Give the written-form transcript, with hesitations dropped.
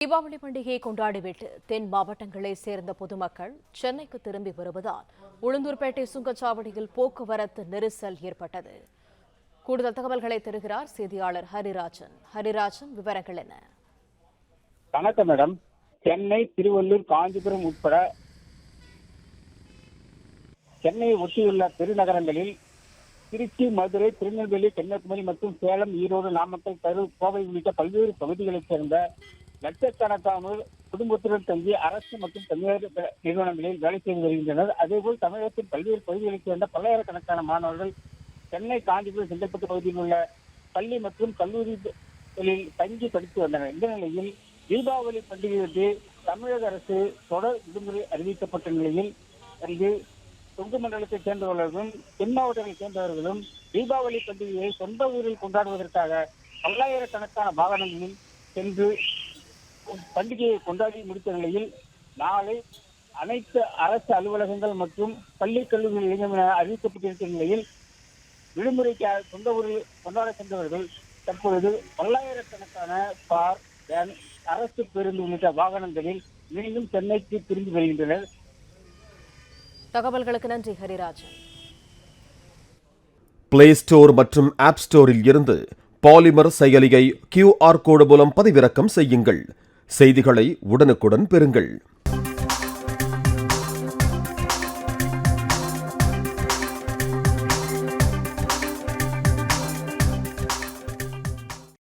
தீபாவளி பண்டிகையை கொண்டாடிவிட்டு தென் மாவட்டங்களைச் சேர்ந்த பொதுமக்கள் சென்னைக்கு திரும்பி வருவதால் உளுந்தூர்பேட்டை சுங்கச்சாவடியில் போக்குவரத்து நெரிசல் ஏற்பட்டது. கூடுதல் தகவல்களை தருகிறார் செய்தியாளர் ஹரிராஜன். ஹரிராஜன், விவரங்கள் என்ன? வணக்கம் மேடம். சென்னை, திருவள்ளூர், காஞ்சிபுரம் உட்பட சென்னையை ஒட்டியுள்ள பெருநகரங்களில் திருச்சி, மதுரை, திருநெல்வேலி, கன்னியாகுமரி மற்றும் சேலம், ஈரோடு, நாமக்கல், கரூர், கோவை உள்ளிட்ட பல்வேறு பகுதிகளைச் சேர்ந்த லட்சக்கணக்கானோர் குடும்பத்துடன் தங்கி அரசு மற்றும் தனியார் நிறுவனங்களில் வேலை செய்து வருகின்றனர். அதேபோல் தமிழகத்தின் பல்வேறு பகுதிகளைச் சேர்ந்த பல்லாயிரக்கணக்கான மாணவர்கள் சென்னை, காஞ்சிபுரம், செங்கல்பட்டு பகுதியில் உள்ள பள்ளி மற்றும் கல்லூரிகளில் தங்கி படித்து வந்தனர். இந்த நிலையில் தீபாவளி பண்டிகையொட்டி தமிழக அரசு தொடர் விடுமுறை அறிவிக்கப்பட்ட நிலையில் அங்கு தொங்கு மண்டலத்தைச் சேர்ந்தவர்களும் தென் மாவட்டங்களைச் சேர்ந்தவர்களும் தீபாவளி பண்டிகையை சொந்த ஊரில் கொண்டாடுவதற்காக பல்லாயிரக்கணக்கான வாகனங்களில் சென்று பண்டிகையை கொண்டாடி முடித்த நிலையில் நாளை அனைத்து அரசு அலுவலகங்கள் மற்றும் பள்ளி கல்லூரிகள் இயங்கும் என அறிவிக்கப்பட்டிருக்கிற நிலையில் விடுமுறைக்கு சொந்த ஊரில் கொண்டாட சென்றவர்கள் தற்பொழுது பல்லாயிரக்கணக்கான கார், வேன், அரசு பேருந்து உள்ளிட்ட வாகனங்களில் மீண்டும் சென்னைக்கு திரும்பி வருகின்றனர். தகவல்களுக்கு நன்றி ஹரிராஜன். பிளே ஸ்டோர் மற்றும் ஆப் ஸ்டோரில் இருந்து பாலிமர் செயலியை QR கோடு மூலம் பதிவிறக்கம் செய்யுங்கள். செய்திகளை உடனுக்குடன் பெறுங்கள்.